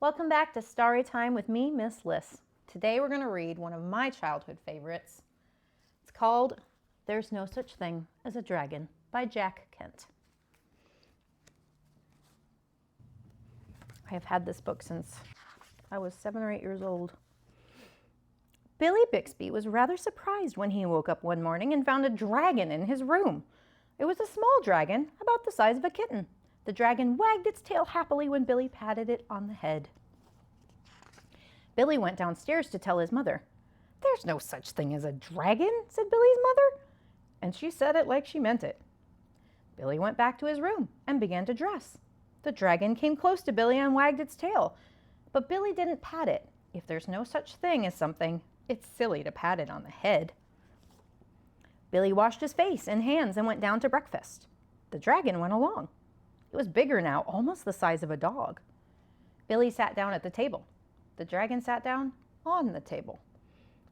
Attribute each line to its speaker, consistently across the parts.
Speaker 1: Welcome back to Story Time with me, Miss Liss. Today we're going to read one of my childhood favorites. It's called There's No Such Thing as a Dragon by Jack Kent. I have had this book since I was 7 or 8 years old. Billy Bixby was rather surprised when he woke up one morning and found a dragon in his room. It was a small dragon, about the size of a kitten. The dragon wagged its tail happily when Billy patted it on the head. Billy went downstairs to tell his mother. "There's no such thing as a dragon," said Billy's mother, and she said it like she meant it. Billy went back to his room and began to dress. The dragon came close to Billy and wagged its tail, but Billy didn't pat it. If there's no such thing as something, it's silly to pat it on the head. Billy washed his face and hands and went down to breakfast. The dragon went along. It was bigger now, almost the size of a dog. Billy sat down at the table. The dragon sat down on the table.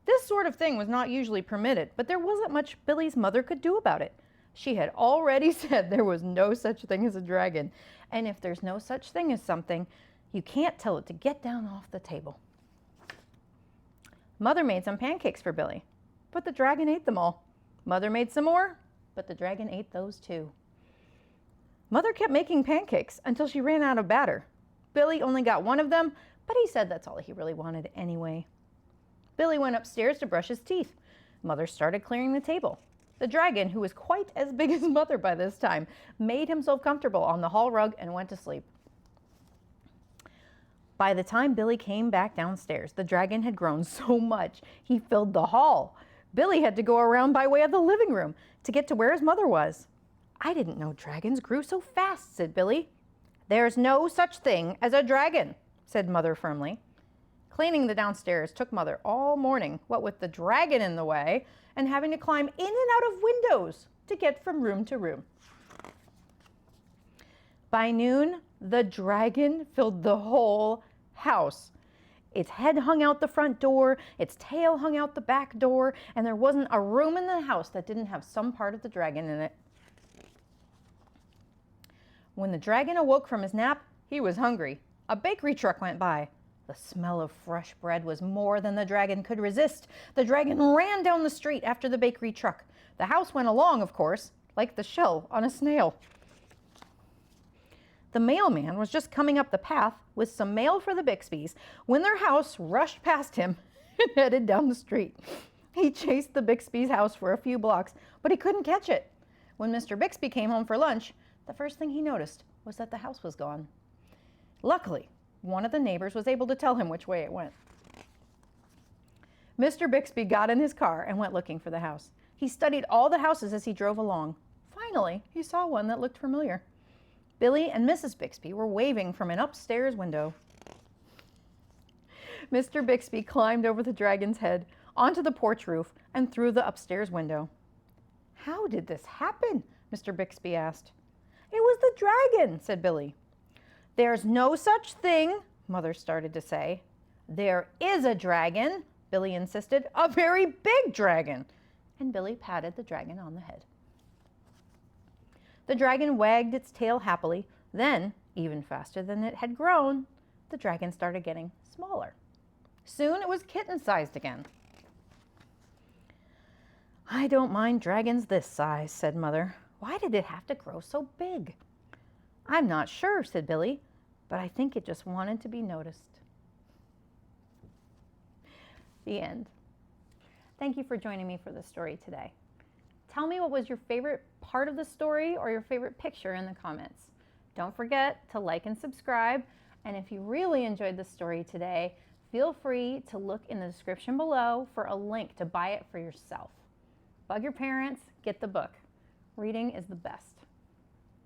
Speaker 1: This sort of thing was not usually permitted, but there wasn't much Billy's mother could do about it. She had already said there was no such thing as a dragon, and if there's no such thing as something, you can't tell it to get down off the table. Mother made some pancakes for Billy, but the dragon ate them all. Mother made some more, but the dragon ate those too. Mother kept making pancakes until she ran out of batter. Billy only got one of them, but he said that's all he really wanted anyway. Billy went upstairs to brush his teeth. Mother started clearing the table. The dragon, who was quite as big as Mother by this time, made himself comfortable on the hall rug and went to sleep. By the time Billy came back downstairs, the dragon had grown so much he filled the hall. Billy had to go around by way of the living room to get to where his mother was. "I didn't know dragons grew so fast," said Billy. "There's no such thing as a dragon," said Mother firmly. Cleaning the downstairs took Mother all morning, what with the dragon in the way and having to climb in and out of windows to get from room to room. By noon, the dragon filled the whole house. Its head hung out the front door, its tail hung out the back door, and there wasn't a room in the house that didn't have some part of the dragon in it. When the dragon awoke from his nap, he was hungry. A bakery truck went by. The smell of fresh bread was more than the dragon could resist. The dragon ran down the street after the bakery truck. The house went along, of course, like the shell on a snail. The mailman was just coming up the path with some mail for the Bixbys when their house rushed past him and headed down the street. He chased the Bixby's house for a few blocks, but he couldn't catch it. When Mr. Bixby came home for lunch, the first thing he noticed was that the house was gone. Luckily, one of the neighbors was able to tell him which way it went. Mr. Bixby got in his car and went looking for the house. He studied all the houses as he drove along. Finally, he saw one that looked familiar. Billy and Mrs. Bixby were waving from an upstairs window. Mr. Bixby climbed over the dragon's head, onto the porch roof, and through the upstairs window. "How did this happen?" Mr. Bixby asked. "It was the dragon," said Billy. "There's no such thing," Mother started to say. "There is a dragon," Billy insisted, "a very big dragon." And Billy patted the dragon on the head. The dragon wagged its tail happily. Then, even faster than it had grown, the dragon started getting smaller. Soon it was kitten-sized again. "I don't mind dragons this size," said Mother. "Why did it have to grow so big?" "I'm not sure," said Billy, "but I think it just wanted to be noticed." The end. Thank you for joining me for this story today. Tell me what was your favorite part of the story or your favorite picture in the comments. Don't forget to like and subscribe. And if you really enjoyed the story today, feel free to look in the description below for a link to buy it for yourself. Bug your parents, get the book. Reading is the best.